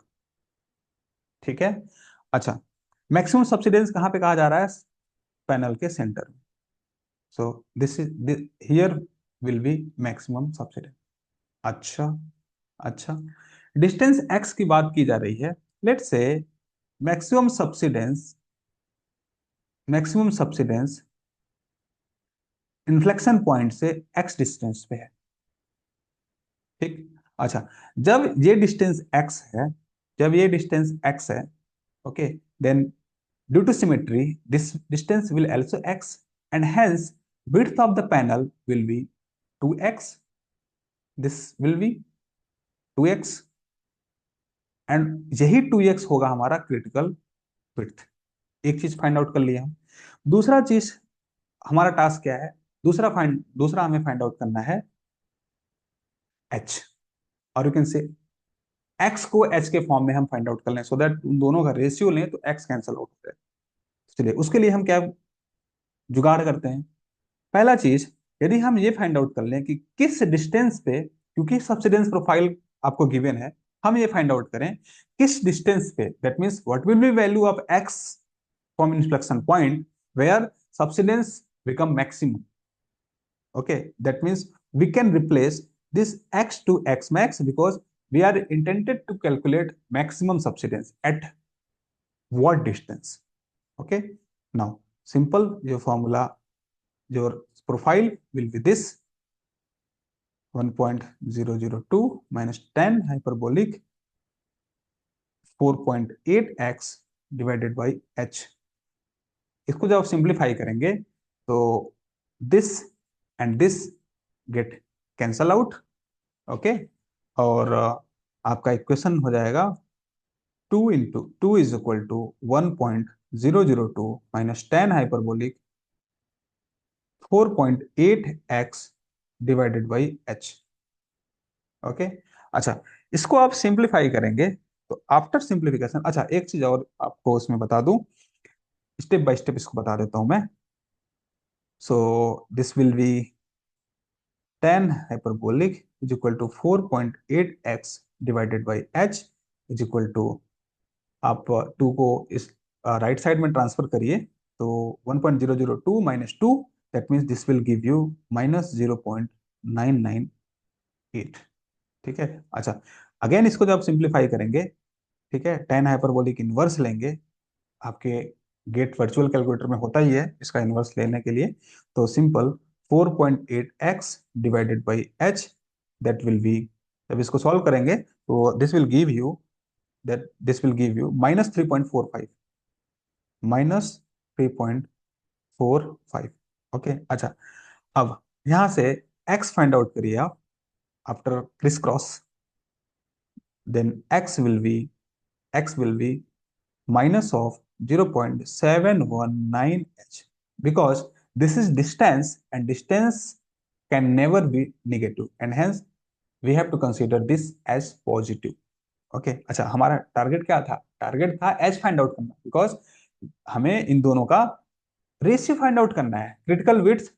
ठीक है, अच्छा, मैक्सिमम सब्सिडेंस कहाँ पे कहा जा रहा है, पैनल के सेंटर में। सो this is here will be maximum subsidence. अच्छा, अच्छा, डिस्टेंस एक्स की बात की जा रही है। Let's say maximum subsidence inflection point से एक्स डिस्टेंस पे है। ठीक, अच्छा, जब ये डिस्टेंस एक्स है, जब ये डिस्टेंस एक्स है, okay, then due to symmetry this distance will also x, and hence width of the panel will be 2x, this will be 2x, and यही 2x होगा हमारा क्रिटिकल विड्थ। एक चीज find out कर लिया हम। दूसरा चीज, हमारा टास्क क्या है, दूसरा हमें फाइंड आउट करना है h, और यू कैन से x को h के फॉर्म में हम फाइंड आउट कर लें, सो दैट उन दोनों का रेशियो लें तो x कैंसिल आउट हो जाए। चलिए, उसके लिए हम क्या जुगाड़ करते हैं। पहला चीज, यदि हम ये फाइंड आउट कर लें कि किस डिस्टेंस पे, क्योंकि सब्सिडेंस प्रोफाइल आपको गिवन है, हम ये फाइंड आउट करें किस डिस्टेंस पे, that means what will be value of x from inflection point where subsidence become maximum. okay, that means we can replace this x to x max because we are intended to calculate maximum subsidence at what distance. Okay, now simple your formula, your profile will be this: 1.002 minus 10 hyperbolic 4.8x divided by h. इसको जब आप simplify करेंगे तो this and this get cancel out. Okay, और आपका equation हो जाएगा 2 is equal to 1.002 minus 10 hyperbolic 4.8x divided by H. Okay, अच्छा, इसको आप सिंप्लीफाई करेंगे तो आफ्टर सिंप्लीफिकेशन, अच्छा एक चीज और आपको उसमें बता दूं, स्टेप बाय स्टेप इसको बता देता हूं मैं। So this will B 10 hyperbolic is equal to 4.8x divided by h is equal to, आप 2 को इस राइट साइड में ट्रांसफर करिए तो 1.002 minus 2, that means this will give you minus 0.998। ठीक है, अच्छा, अगेन इसको जब सिंप्लीफाई करेंगे, ठीक है, 10 हाइपरबोलिक इनवर्स लेंगे, आपके गेट वर्चुअल कैलकुलेटर में होता ही है इसका इनवर्स लेने के लिए, तो simple 4.8x divided by h, that will be, जब इसको सॉल्व करेंगे तो this will give you minus 3.45, minus 3.45। Okay, अच्छा, अब यहां से x फाइंड आउट करिए आप after criss cross, then x will be minus of 0.719h, because this is distance and distance can never be negative and hence we have to consider this as positive. Okay, अच्छा, हमारा target क्या था? Target था h find out करना, because हमें इन दोनों का ratio find out करना है, क्रिटिकल विड्थ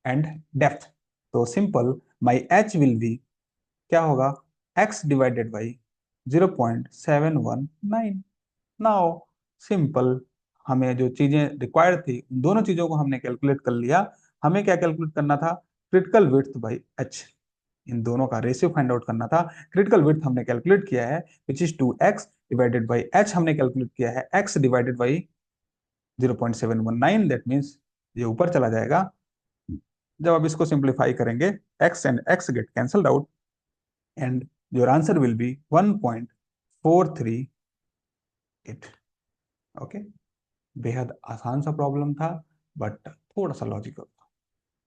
एंड डेप्थ। तो simple my h will be, क्या होगा, x divided by 0.719। Now simple, हमें जो चीजें रिक्वायर्ड थी उन दोनों चीजों को हमने कैलकुलेट कर लिया। हमें क्या कैलकुलेट करना था? क्रिटिकल विड्थ बाई एच, इन दोनों का रेशियो फाइंड आउट करना था। क्रिटिकल विड्थ हमने कैलकुलेट किया है which is 2x divided by H, हमने कैलकुलेट किया है x divided by 0.719, that means ये ऊपर चला जाएगा। जब आप इसको सिंप्लीफाई करेंगे, x and x get cancelled out and your answer will B 1.438। Okay, बेहद आसान सा प्रॉब्लम था, बट थोड़ा सा लॉजिकल था।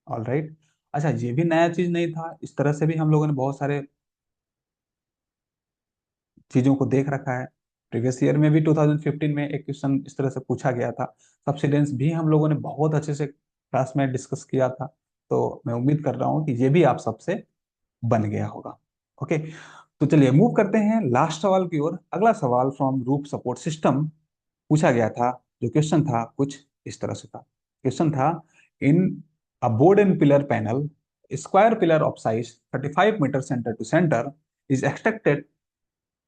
ऑल राइट, अच्छा, ये भी नया चीज नहीं था, इस तरह से भी हम लोगों ने बहुत सारे चीजों को देख रखा है। प्रीवियस ईयर में भी 2015 में एक क्वेश्चन इस तरह से पूछा गया था, सब्सिडेंस भी हम लोगों ने बहुत अच्छे से क्लास में डिस्कस किया था। तो मैं उम्मीद कर रहा हूँ कि ये भी आप सबसे बन गया होगा। ओके, तो चलिए मूव करते हैं लास्ट सवाल की ओर। अगला सवाल फ्रॉम रूफ सपोर्ट सिस्टम पूछा गया था। जो क्वेश्चन था कुछ इस तरह से था। क्वेश्चन था, in a board and pillar panel, square pillar of size 35 metre centre to centre is extracted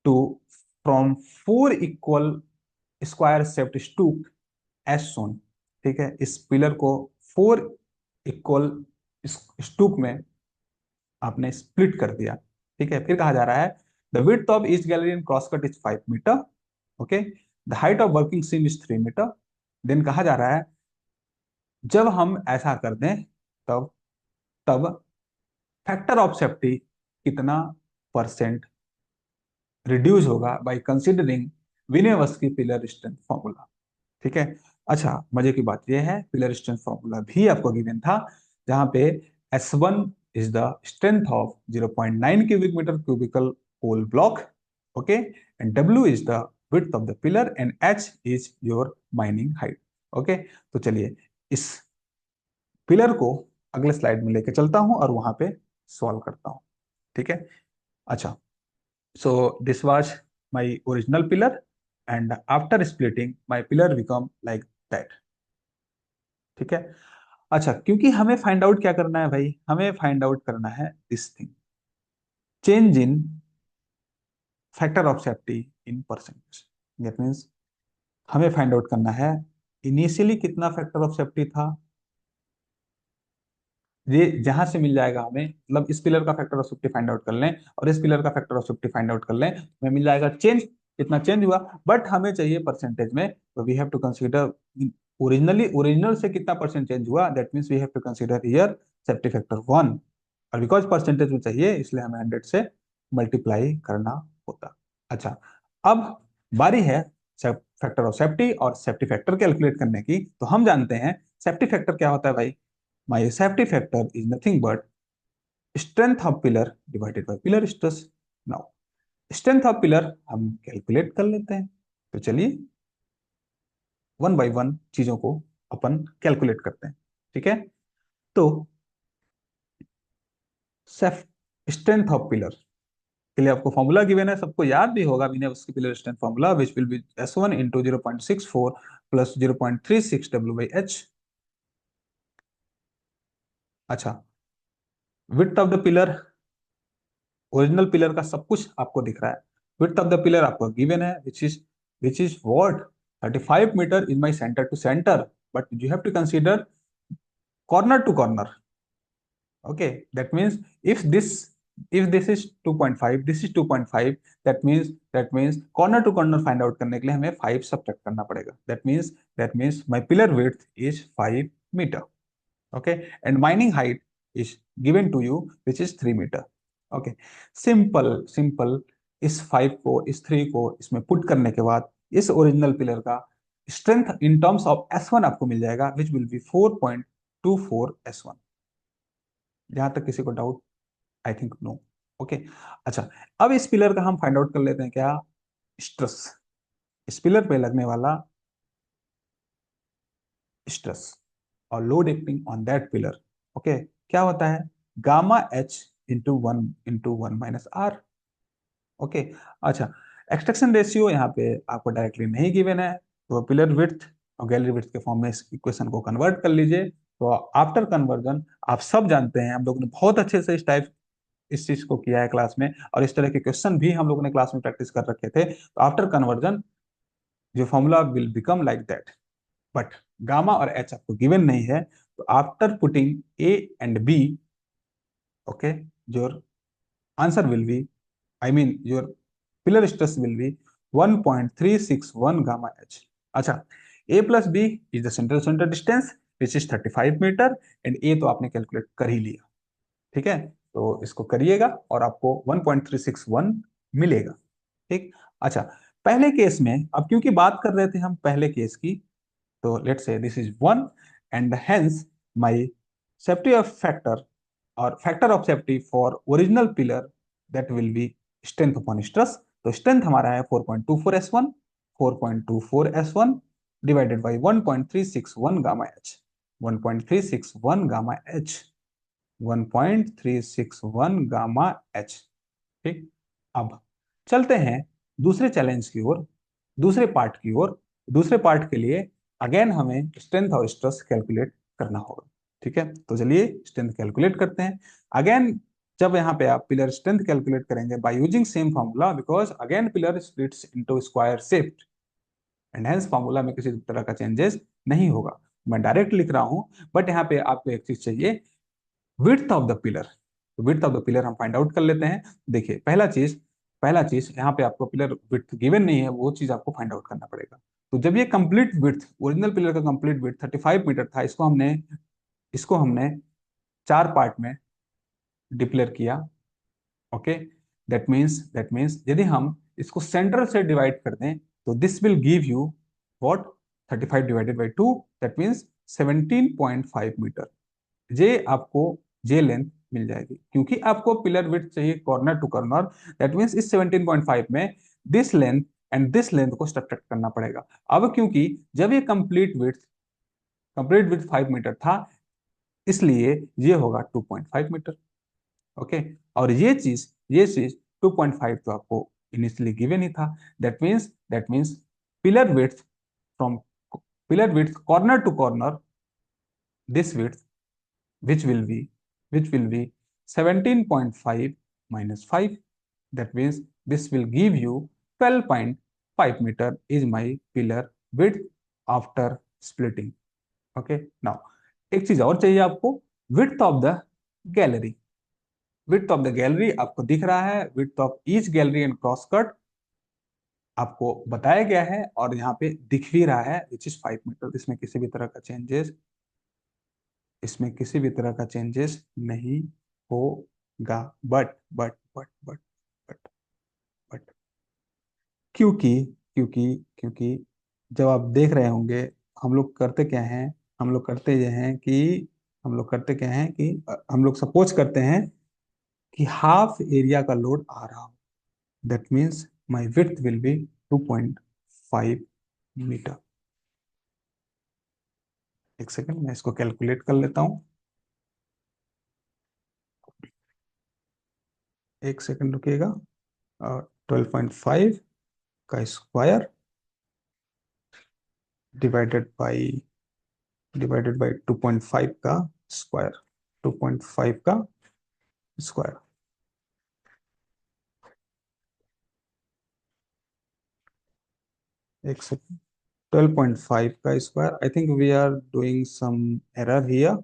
to from 4 equal square shaped stooks as shown. ठीक है, इस पिलर को 4 इक्वल स्टूक में आपने स्प्लिट कर दिया। ठीक है, फिर कहा जा रहा है the width of each gallery in cross cut is 5 metre. Okay, the height of working seam is 3 metre. Then कहा जा रहा है जब हम ऐसा कर दें तब तब फैक्टर ऑफ सेफ्टी कितना परसेंट रिड्यूस होगा बाय कंसीडरिंग विनेवर्स की पिलर स्ट्रेंथ फॉर्मूला। ठीक है, अच्छा, मजे की बात यह है पिलर स्ट्रेंथ फॉर्मूला भी आपको गिवन था, जहां पे S1 is the strength of 0.9 cubic metre cubical whole block. Okay, and W is the width of the pillar and H is your mining height। Okay, तो चलिए इस पिलर को अगले स्लाइड में लेके चलता हूं और वहां पे सॉल्व करता हूं। ठीक है, अच्छा, सो this was my original pillar and after splitting my pillar become like that. ठीक है, अच्छा, क्योंकि हमें फाइंड आउट क्या करना है भाई, हमें फाइंड आउट करना है this thing, change in factor of safety in percentage. That means हमें फाइंड आउट करना है इनिशियली कितना फैक्टर ऑफ सेफ्टी था, ये जहां से मिल जाएगा हमें, मतलब इस पिलर का factor of safety find out कर लें और इस पिलर का factor of safety find out कर लें, हमें मिल जाएगा चेंज, कितना चेंज हुआ। बट हमें चाहिए परसेंटेज में, तो we have to consider original से कितना परसेंट चेंज हुआ, that means we have to consider here safety factor 1। और बिकॉज परसेंटेज में चाहिए इसलिए हमें 100 से मल्टीप्लाई करना होता। अच्छा, अब बारी है फैक्टर ऑफ सेफ्टी और सेफ्टी फैक्टर कैलकुलेट करने की। तो हम जानते हैं सेफ्टी फैक्टर क्या होता है भाई। My safety factor is nothing but strength of pillar divided by pillar stress. Now strength of pillar हम कैलकुलेट कर लेते हैं। तो चलिए वन बाय वन चीजों को अपन कैलकुलेट करते हैं। ठीक है, तो सेफ स्ट्रेंथ ऑफ पिलर के लिए आपको फॉर्मूला गिवन है, सबको याद भी होगा बिना उसकी pillar strength formula, which will be S1 into 0.64 plus 0.36 W/H। अच्छा, width of the pillar, original pillar का सब कुछ आपको दिख रहा है। विड्थ ऑफ द पिलर आपको गिवन है, which is what 35 metre is my centre to centre, but you have to consider corner to corner. Okay, that means if this is 2.5, this is 2.5, that means corner to corner find out करने के लिए हमें 5 subtract करना पड़ेगा। That means my pillar width is 5 meter. Okay, and mining height is given to you, which is 3 meter. Okay, simple इस 5 को इस 3 को इसमें पुट करने के बाद इस ओरिजिनल पिलर का strength in terms of S1 आपको मिल जाएगा, which will be 4.24 S1। जहां तक किसी को doubt, I think no. Okay, अच्छा, अब इस पिलर का हम फाइंड आउट कर लेते हैं क्या, स्ट्रेस, इस पिलर पे लगने वाला स्ट्रेस और load acting on that pillar. Okay, क्या होता है, gamma H into 1 minus R. Okay, अच्छा, एक्सट्रैक्शन रेशियो यहाँ पे आपको डायरेक्टली नहीं गिवन है, तो पिलर विड्थ और गैलरी विड्थ के फॉर्म में इस इक्वेशन को कन्वर्ट कर लीजिए। तो आफ्टर कन्वर्जन आप सब जानते हैं, हम लोग ने बहुत अच्छे से इस चीज को किया है क्लास में, और इस तरह के क्वेश्चन भी हम लोगों ने क्लास में प्रैक्टिस कर रखे थे। तो आफ्टर कन्वर्जन जो formula will become like that, but gamma और एच आपको गिवन नहीं है। तो after putting A and B, okay, your answer will be, I mean your pillar stress will be 1.361 gamma H. अच्छा, A plus B is the central centre distance which is 35 metre, and A तो आपने calculate कर ही लिया। ठीक है, तो इसको करिएगा और आपको 1.361 मिलेगा। ठीक, अच्छा, पहले केस में, अब क्योंकि बात कर रहे थे हम पहले केस की, तो let's say this is 1, and hence my safety of factor और factor of safety for original pillar that will be strength upon stress. तो स्ट्रेंथ हमारा है 4.24 S1, 4.24 S1 divided by 1.361 gamma H, 1.361 gamma H, 1.361 gamma H. ठीक, अब चलते हैं दूसरे challenge की ओर, दूसरे पार्ट की ओर। दूसरे पार्ट के लिए अगेन हमें स्ट्रेंथ और स्ट्रेस कैलकुलेट करना होगा। ठीक है, तो चलिए स्ट्रेंथ कैलकुलेट करते हैं। अगेन जब यहाँ पे आप पिलर स्ट्रेंथ कैलकुलेट करेंगे by using same formula, because again pillar splits into square shaped, and hence formula में किसी तरह का चेंजेस नहीं होगा। मैं डायरेक्ट लिख रहा हूं, बट यहाँ पे आपको एक चीज चाहिए, विड्थ ऑफ द पिलर। तो विड्थ ऑफ द पिलर हम फाइंड आउट कर लेते हैं। देखिए, पहला चीज यहाँ पे आपको पिलर विड्थ गिवन नहीं है, वो चीज आपको फाइंड आउट करना पड़ेगा। तो जब ये कंप्लीट विड्थ, ओरिजिनल पिलर का कंप्लीट विड्थ 35 मीटर था, इसको हमने 4 पार्ट में डिक्लेयर किया। ओके, दैट मीन्स यदि हम इसको सेंटर से डिवाइड कर दें, तो this will give you what, 35 divided by 2, that means 17.5 metre. जे आपको जे लेंथ मिल जाएगी, क्योंकि आपको पिलर विड्थ चाहिए corner to corner. That means इस 17.5 में this length and this length को सब्ट्रैक्ट करना पड़ेगा। अब क्योंकि जब ये कंप्लीट विड्थ 5 मीटर था, इसलिए ये होगा 2.5 मीटर। ओके, और ये चीज 2.5 तो आपको इनिशियली गिवन ही था। That means pillar width from pillar width corner to corner, this width which will be which will be 17.5 minus 5, that means this will give you 12.5 meter is my pillar width after splitting. Okay, now एक चीज और चाहिए आपको, width of the gallery. Width of the gallery आपको दिख रहा है, width of each gallery and cross cut आपको बताया गया है और यहाँ पे दिख भी रहा है, विच इज 5 मीटर। इसमें किसी भी तरह का चेंजेस नहीं होगा। बट बट क्योंकि क्योंकि क्योंकि जब आप देख रहे होंगे, हम लोग करते क्या हैं, हम लोग करते ये हैं कि हम लोग करते क्या हैं कि हम लोग सपोज करते हैं कि हाफ एरिया का लोड आ रहा हो, that means my width will be 2.5 metre. एक सेकेंड, मैं इसको कैलकुलेट कर लेता हूँ। एक सेकेंड रुकिएगा। 12.5 का स्क्वायर डिवाइडेड बाई 2.5 का स्क्वायर, 2.5 का स्क्वायर। एक सेकेंड, 12.5 का square, I think we are doing some error here.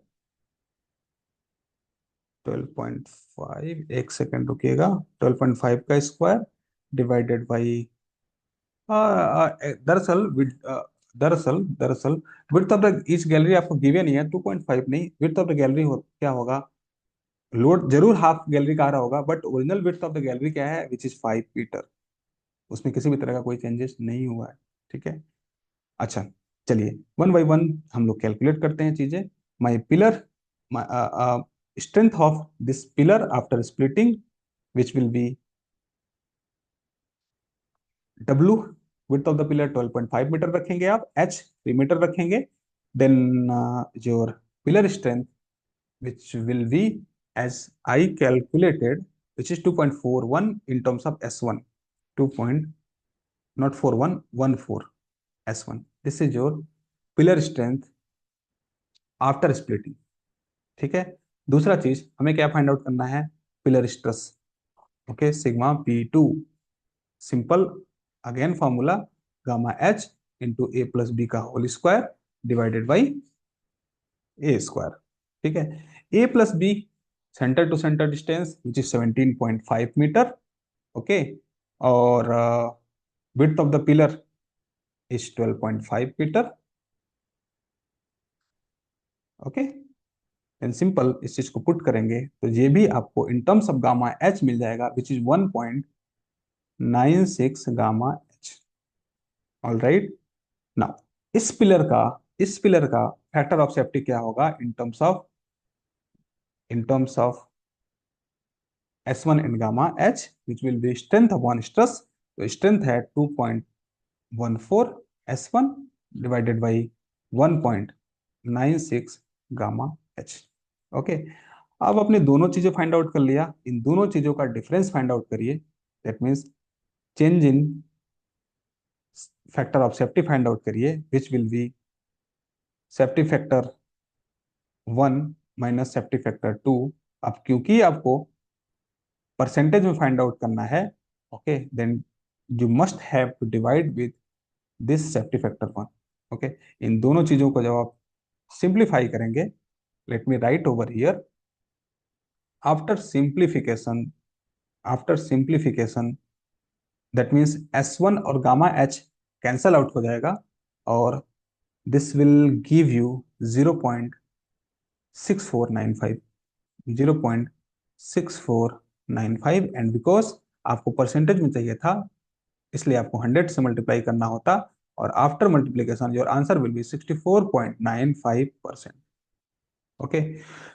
12.5, एक सेकेंड रुकिएगा। 12.5 का स्क्वायर डिवाइडेड बाई, दरअसल दरअसल दरअसल width of the each gallery आपको गिवन नहीं है, 2.5 नहीं, विड्थ ऑफ द गैलरी क्या होगा, लोड जरूर हाफ गैलरी का आ रहा होगा, but original width of the gallery क्या है, विच इज 5 मीटर। उसमें किसी भी तरह का कोई चेंजेस नहीं हुआ है। ठीक है। अच्छा, चलिए वन बाई वन हम लोग कैलकुलेट करते हैं चीजें। My pillar, strength of this pillar after splitting which will be W, width of the pillar 12.5 metre रखेंगे आप, H 3 मीटर रखेंगे, then your pillar strength which will be as I calculated, which is 2.41 in terms of S1, 2 point, not 41, 14 S1, this is your pillar strength after splitting। ठीक है। दूसरा चीज हमें क्या find out करना है, pillar stress. Okay, sigma P2, simple, again formula, gamma H into A plus B का whole square divided by A square. ठीक है। A plus B, centre to centre distance which is 17.5 metre. Okay, और width of the pillar is 12.5 metre. Okay, and simple इस चीज को put करेंगे तो ये भी आपको in terms of gamma H मिल जाएगा, which is 1.96 gamma H. All right. Now इस पिलर का फैक्टर ऑफ सेफ्टी क्या होगा इन terms of S1 and gamma H, which will be strength upon stress. तो स्ट्रेंथ है 2.14 S1 divided by 1.96 gamma H. Okay, अब आपने दोनों चीजें फाइंड आउट कर लिया, इन दोनों चीजों का डिफरेंस फाइंड आउट करिए, that means change in factor of safety find out करिए, which will be safety factor 1 minus safety factor 2। अब क्योंकि आपको परसेंटेज में फाइंड आउट करना है, okay, then you must have to divide with this safety factor 1। Okay, इन दोनों चीजों को जब आप सिंप्लीफाई करेंगे, let me write over here, after simplification, after simplification, that means S1 और गामा एच कैंसल आउट हो जाएगा, और this will give you 0.6495, 0.6495, and because आपको परसेंटेज में चाहिए था, इसलिए आपको 100 से मल्टीप्लाई करना होता, और after multiplication your answer will be 64.95%। Okay,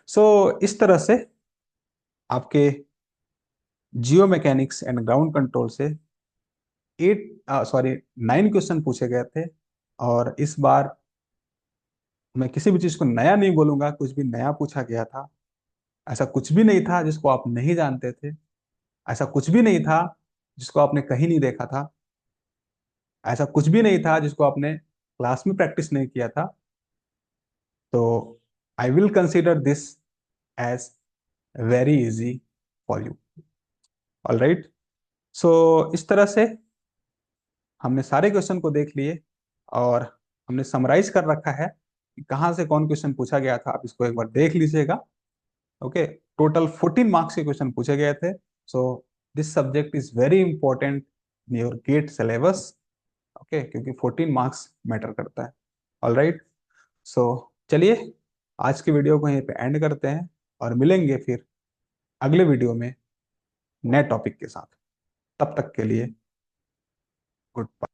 so इस तरह से आपके geomechanics and ground control से 9 क्वेश्चन पूछे गए थे। और इस बार मैं किसी भी चीज को नया नहीं बोलूंगा, कुछ भी नया पूछा गया था, ऐसा कुछ भी नहीं था जिसको आप नहीं जानते थे, ऐसा कुछ भी नहीं था जिसको आपने कहीं नहीं देखा था, ऐसा कुछ भी नहीं था जिसको आपने क्लास में प्रैक्टिस नहीं किया था। तो I will consider this as very easy for you. All right. So इस तरह से हमने सारे क्वेश्चन को देख लिए, और हमने समराइज कर रखा है कि कहाँ से कौन क्वेश्चन पूछा गया था, आप इसको एक बार देख लीजिएगा। ओके, टोटल 14 मार्क्स के क्वेश्चन पूछे गए थे। So this subject is very important in your GATE syllabus. Okay, क्योंकि 14 मार्क्स मैटर करता है। ऑल राइट, सो चलिए आज की वीडियो को यहीं पे एंड करते हैं और मिलेंगे फिर अगले वीडियो में नए टॉपिक के साथ। तब तक के लिए गुड बाय।